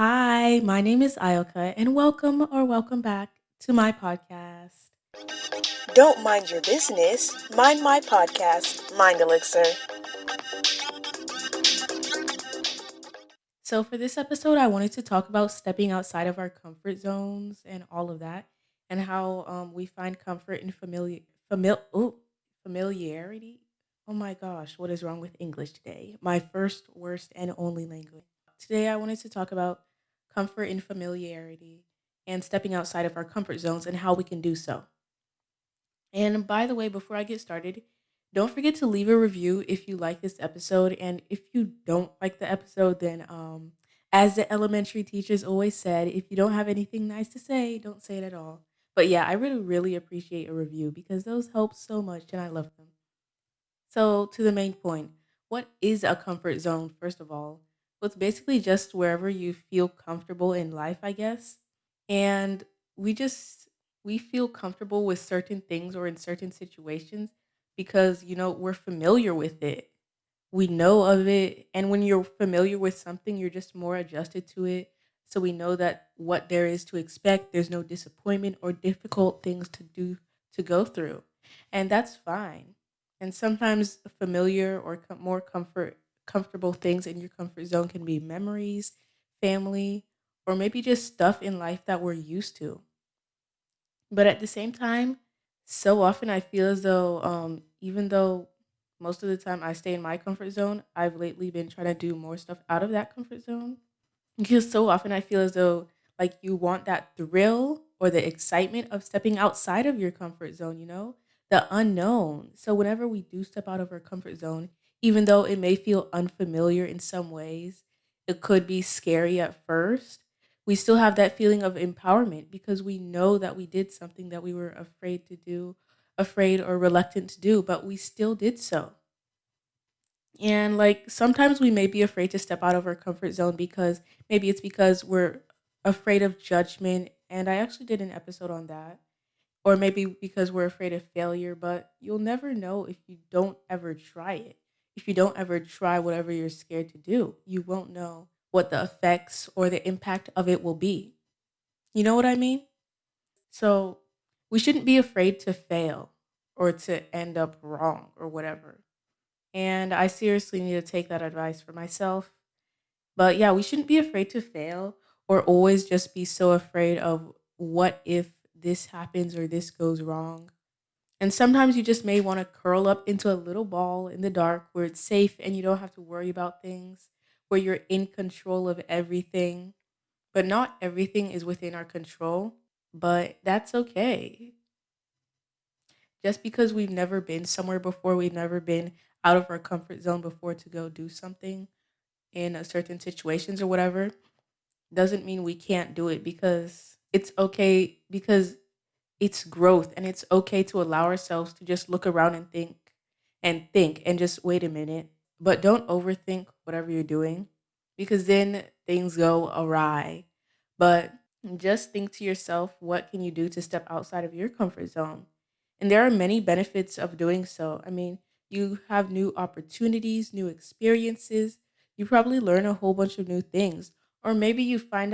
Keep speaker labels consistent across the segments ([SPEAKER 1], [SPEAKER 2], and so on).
[SPEAKER 1] Hi, my name is Ayoka, and welcome back to my podcast.
[SPEAKER 2] Don't mind your business, mind my podcast, Mind Elixir.
[SPEAKER 1] So, for this episode, I wanted to talk about stepping outside of our comfort zones and all of that, and how we find comfort in familiarity. Oh my gosh, what is wrong with English today? My first, worst, and only language. Today, I wanted to talk about comfort in familiarity and stepping outside of our comfort zones and how we can do so. And by the way, before I get started, don't forget to leave a review if you like this episode. And if you don't like the episode, then as the elementary teachers always said, if you don't have anything nice to say, don't say it at all. But yeah, I really, really appreciate a review because those help so much and I love them. So, to the main point, what is a comfort zone, first of all? Well, it's basically just wherever you feel comfortable in life, I guess. And we just we feel comfortable with certain things or in certain situations because we're familiar with it. We know of it, and when you're familiar with something, you're just more adjusted to it. So we know that what there is to expect, there's no disappointment or difficult things to go through. And that's fine. And sometimes familiar or more comfortable things in your comfort zone can be memories, family, or maybe just stuff in life that we're used to. But at the same time, so often I feel as though, even though most of the time I stay in my comfort zone, I've lately been trying to do more stuff out of that comfort zone. Because so often I feel as though like you want that thrill or the excitement of stepping outside of your comfort zone, the unknown. So whenever we do step out of our comfort zone, even though it may feel unfamiliar in some ways, it could be scary at first. We still have that feeling of empowerment because we know that we did something that we were afraid to do, afraid or reluctant to do, but we still did so. And like sometimes we may be afraid to step out of our comfort zone because maybe it's because we're afraid of judgment. And I actually did an episode on that. Or maybe because we're afraid of failure, but you'll never know if you don't ever try it. If you don't ever try whatever you're scared to do, you won't know what the effects or the impact of it will be. You know what I mean? So we shouldn't be afraid to fail or to end up wrong or whatever. And I seriously need to take that advice for myself. But yeah, we shouldn't be afraid to fail or always just be so afraid of what if this happens or this goes wrong. And sometimes you just may want to curl up into a little ball in the dark where it's safe and you don't have to worry about things, where you're in control of everything. But not everything is within our control, but that's okay. Just because we've never been somewhere before, we've never been out of our comfort zone before to go do something in a certain situations or whatever, doesn't mean we can't do it because it's okay because it's growth and it's okay to allow ourselves to just look around and just wait a minute, but don't overthink whatever you're doing because then things go awry. But just think to yourself, what can you do to step outside of your comfort zone? And there are many benefits of doing so. I mean, you have new opportunities, new experiences. You probably learn a whole bunch of new things. Or maybe you find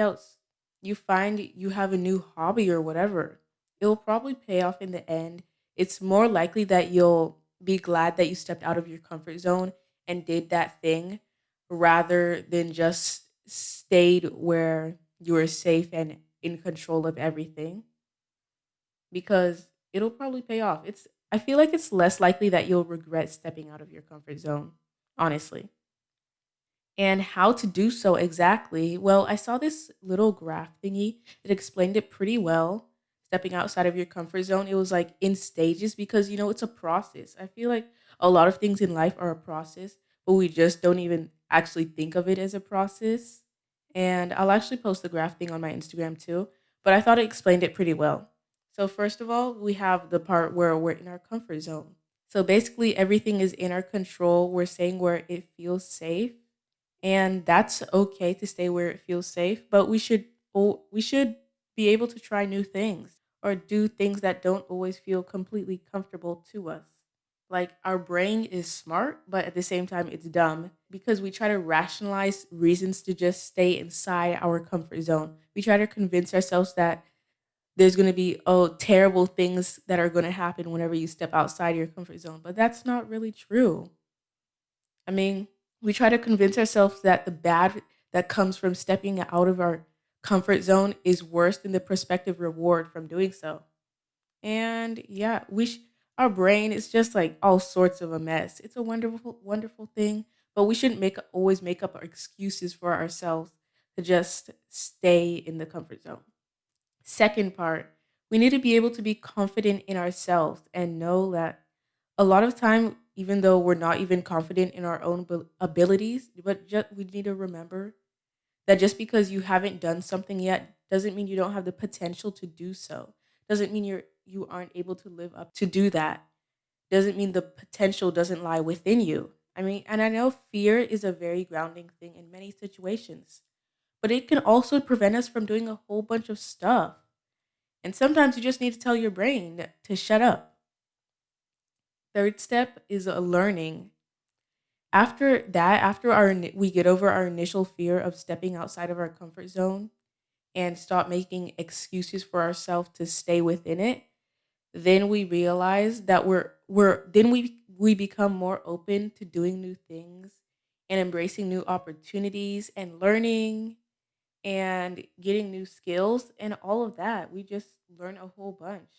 [SPEAKER 1] you have a new hobby or whatever. It will probably pay off in the end. It's more likely that you'll be glad that you stepped out of your comfort zone and did that thing rather than just stayed where you were safe and in control of everything because it'll probably pay off. I feel like it's less likely that you'll regret stepping out of your comfort zone, honestly. And how to do so exactly? Well, I saw this little graph thingy that explained it pretty well. Stepping outside of your comfort zone, it was like in stages because it's a process. I feel like a lot of things in life are a process, but we just don't even actually think of it as a process. And I'll actually post the graph thing on my Instagram too, but I thought it explained it pretty well. So, first of all, we have the part where we're in our comfort zone. So, basically, everything is in our control. We're saying where it feels safe and that's okay to stay where it feels safe, but we should be able to try new things or do things that don't always feel completely comfortable to us. Like our brain is smart, but at the same time it's dumb because we try to rationalize reasons to just stay inside our comfort zone. We try to convince ourselves that there's going to be terrible things that are going to happen whenever you step outside your comfort zone, but that's not really true. I mean, we try to convince ourselves that the bad that comes from stepping out of our comfort zone is worse than the prospective reward from doing so. And yeah, our brain is just like all sorts of a mess. It's a wonderful, wonderful thing, but we shouldn't always make up our excuses for ourselves to just stay in the comfort zone. Second part, we need to be able to be confident in ourselves and know that a lot of time, even though we're not even confident in our own abilities, but just, we need to remember that just because you haven't done something yet doesn't mean you don't have the potential to do so. Doesn't mean you aren't able to live up to do that. Doesn't mean the potential doesn't lie within you. I mean, and I know fear is a very grounding thing in many situations, but it can also prevent us from doing a whole bunch of stuff. And sometimes you just need to tell your brain to shut up. Third step is a learning. After that, we get over our initial fear of stepping outside of our comfort zone and stop making excuses for ourselves to stay within it, then we realize that we become more open to doing new things and embracing new opportunities and learning and getting new skills and all of that. We just learn a whole bunch.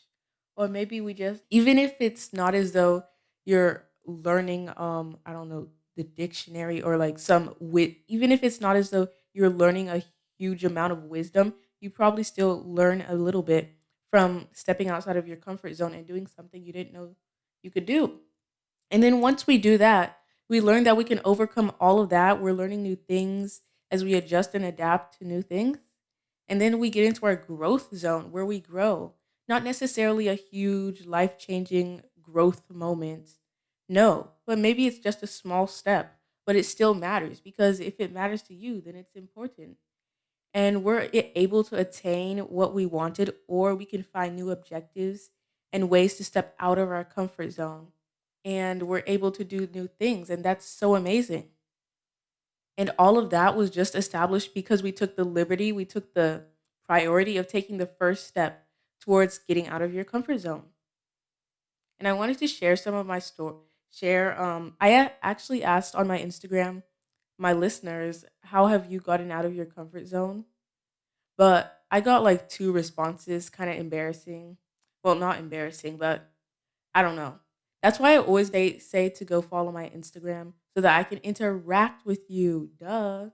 [SPEAKER 1] Or maybe we just, even if it's not as though you're learning I don't know, the dictionary or like some wit, even if it's not as though you're learning a huge amount of wisdom, you probably still learn a little bit from stepping outside of your comfort zone and doing something you didn't know you could do. And then once we do that, we learn that we can overcome all of that. We're learning new things as we adjust and adapt to new things. And then we get into our growth zone where we grow. Not necessarily a huge life changing growth moment. No, but maybe it's just a small step, but it still matters because if it matters to you, then it's important. And able to attain what we wanted, or we can find new objectives and ways to step out of our comfort zone, and we're able to do new things, and that's so amazing. And all of that was just established because we took the priority of taking the first step towards getting out of your comfort zone. And I wanted to share some of my story. Share. Actually asked on my Instagram my listeners, how have you gotten out of your comfort zone? But I got like two responses, kind of embarrassing. Well, not embarrassing, but I don't know. That's why I always say to go follow my Instagram so that I can interact with you. Duh.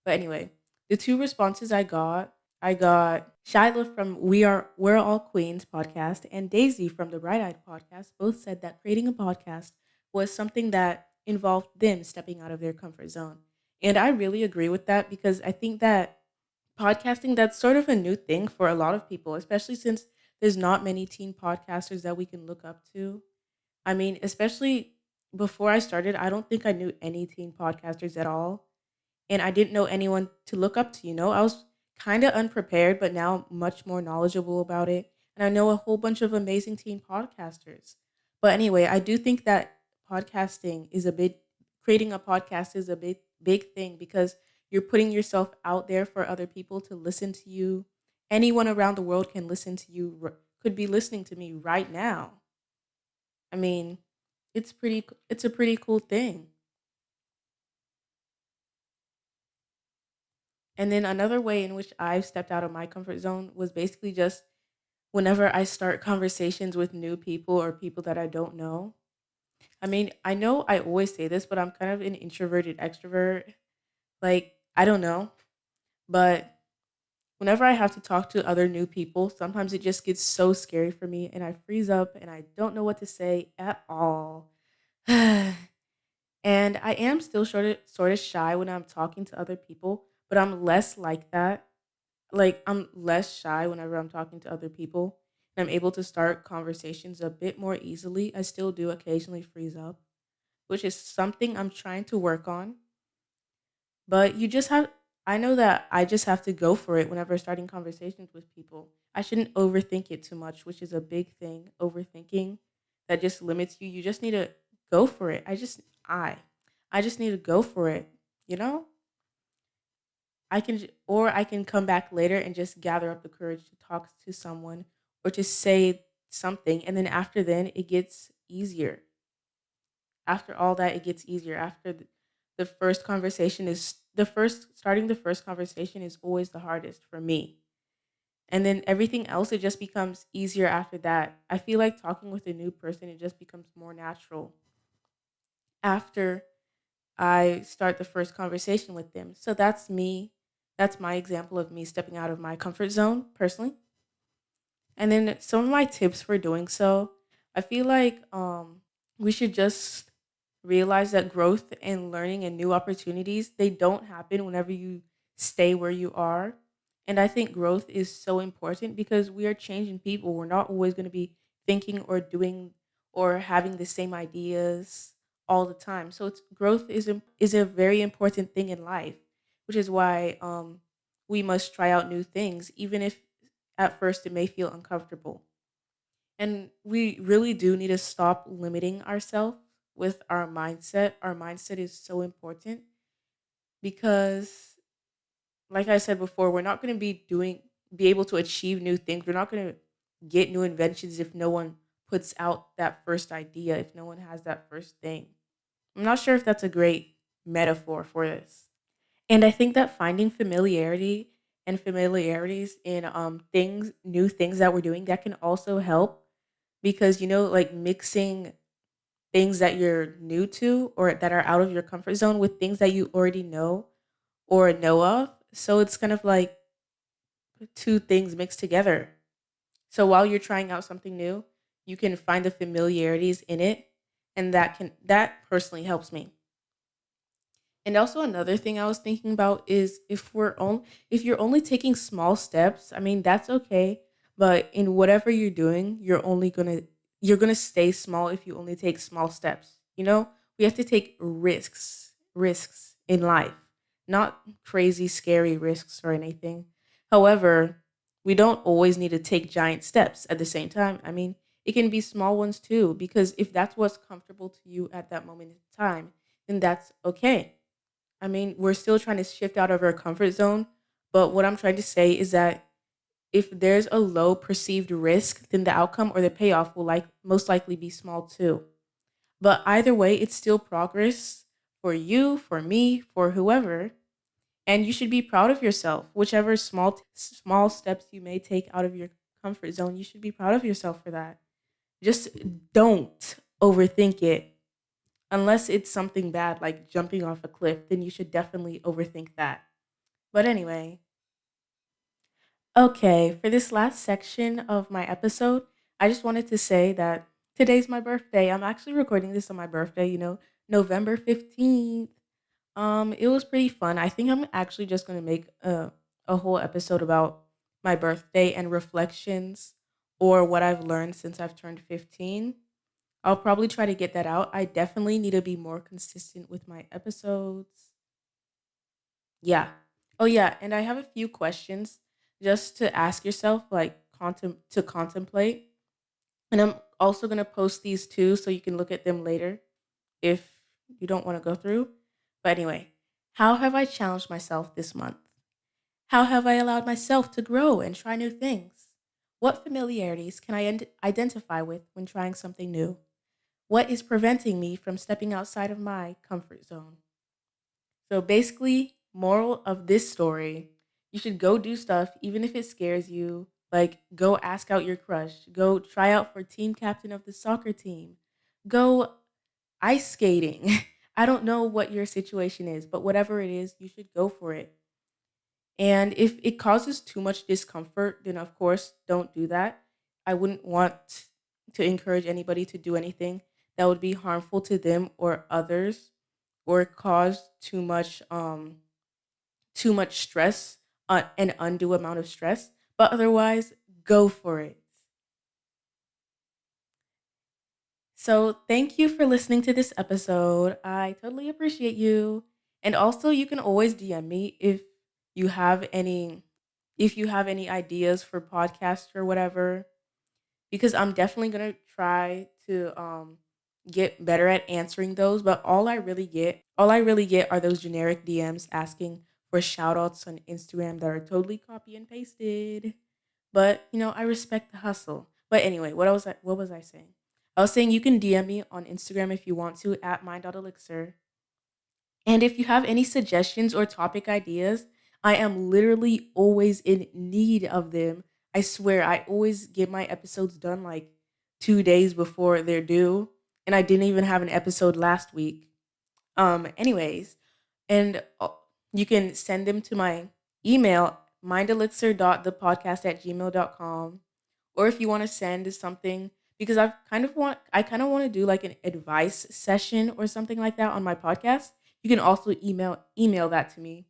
[SPEAKER 1] But anyway, the two responses I got Shyla from We're All Queens podcast and Daisy from the Bright Eyed podcast both said that creating a podcast was something that involved them stepping out of their comfort zone. And I really agree with that because I think that podcasting, that's sort of a new thing for a lot of people, especially since there's not many teen podcasters that we can look up to. I mean, especially before I started, I don't think I knew any teen podcasters at all. And I didn't know anyone to look up to, you know? I was kind of unprepared, but now much more knowledgeable about it. And I know a whole bunch of amazing teen podcasters. But anyway, I do think that podcasting is a big, creating a podcast is a big thing because you're putting yourself out there for other people to listen to you. Anyone around the world can listen to you, could be listening to me right now. I mean, it's a pretty cool thing. And then another way in which I've stepped out of my comfort zone was basically just whenever I start conversations with new people or people that I don't know. I mean, I know I always say this, but I'm kind of an introverted extrovert. Like, I don't know. But whenever I have to talk to other new people, sometimes it just gets so scary for me and I freeze up and I don't know what to say at all. And I am still sort of shy when I'm talking to other people, but I'm less like that. Like I'm less shy whenever I'm talking to other people. And I'm able to start conversations a bit more easily. I still do occasionally freeze up, which is something I'm trying to work on. But I know that I just have to go for it whenever starting conversations with people. I shouldn't overthink it too much, which is a big thing, overthinking. that just limits you, you just need to go for it. I just need to go for it, you know? Or I can come back later and just gather up the courage to talk to someone or to say something, and then after then it gets easier. After all that, it gets easier. After the first conversation is the first starting the first conversation is always the hardest for me. And then everything else, it just becomes easier after that. I feel like talking with a new person, it just becomes more natural after I start the first conversation with them. So that's me. That's my example of me stepping out of my comfort zone personally. And then some of my tips for doing so, I feel like we should just realize that growth and learning and new opportunities, they don't happen whenever you stay where you are. And I think growth is so important because we are changing people. We're not always going to be thinking or doing or having the same ideas all the time. So growth is a very important thing in life, which is why we must try out new things, even if at first it may feel uncomfortable. And we really do need to stop limiting ourselves with our mindset. Our mindset is so important because, like I said before, we're not going to be able to achieve new things. We're not going to get new inventions if no one puts out that first idea, if no one has that first thing. I'm not sure if that's a great metaphor for this. And I think that finding familiarity and familiarities in new things that we're doing, that can also help because like mixing things that you're new to or that are out of your comfort zone with things that you already know or know of. So it's kind of like two things mixed together. So while you're trying out something new, you can find the familiarities in it, and that personally helps me. And also another thing I was thinking about is if you're only taking small steps, I mean that's okay, but in whatever you're doing, you're going to stay small if you only take small steps. We have to take risks in life, not crazy scary risks or anything. However, we don't always need to take giant steps at the same time. I mean, it can be small ones too because if that's what's comfortable to you at that moment in time, then that's okay. I mean, we're still trying to shift out of our comfort zone. But what I'm trying to say is that if there's a low perceived risk, then the outcome or the payoff will most likely be small too. But either way, it's still progress for you, for me, for whoever. And you should be proud of yourself. Whichever small steps you may take out of your comfort zone, you should be proud of yourself for that. Just don't overthink it. Unless it's something bad like jumping off a cliff, then you should definitely overthink that. But anyway, okay, for this last section of my episode, I just wanted to say that today's my birthday. I'm actually recording this on my birthday, November 15th. It was pretty fun. I think I'm actually just going to make a whole episode about my birthday and reflections or what I've learned since I've turned 15. I'll probably try to get that out. I definitely need to be more consistent with my episodes. Yeah. Oh yeah, and I have a few questions just to ask yourself, like to contemplate. And I'm also gonna post these too, so you can look at them later if you don't want to go through. But anyway, how have I challenged myself this month? How have I allowed myself to grow and try new things? What familiarities can I identify with when trying something new? What is preventing me from stepping outside of my comfort zone? So basically, moral of this story, you should go do stuff even if it scares you. Like go ask out your crush, go try out for team captain of the soccer team. Go ice skating. I don't know what your situation is, but whatever it is, you should go for it. And if it causes too much discomfort, then of course, don't do that. I wouldn't want to encourage anybody to do anything that would be harmful to them or others or cause too much stress, an undue amount of stress. But otherwise, go for it. So, thank you for listening to this episode. I totally appreciate you. And also, you can always DM me you have any if you have any ideas for podcasts or whatever because I'm definitely going to try to get better at answering those, but all I really get are those generic DMs asking for shout outs on Instagram that are totally copy and pasted. But, I respect the hustle. But anyway, what was I saying? I was saying you can DM me on Instagram if you want to at mind.elixir. And if you have any suggestions or topic ideas, I am literally always in need of them. I swear, I always get my episodes done like 2 days before they're due. And I didn't even have an episode last week. Anyways, and you can send them to my email, mindelixir.thepodcast@gmail.com. Or if you want to send something, because I kind of want to do like an advice session or something like that on my podcast. You can also email that to me.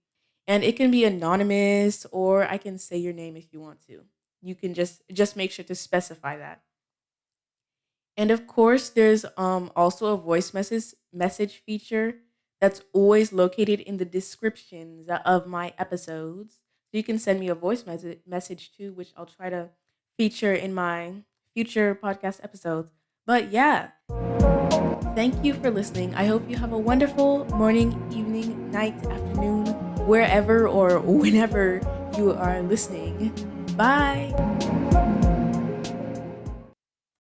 [SPEAKER 1] And it can be anonymous, or I can say your name if you want to. You can just make sure to specify that. And of course, there's also a voice message feature that's always located in the descriptions of my episodes. So you can send me a voice message too, which I'll try to feature in my future podcast episodes. But yeah, thank you for listening. I hope you have a wonderful morning, evening, night, afternoon, wherever or whenever you are listening. Bye.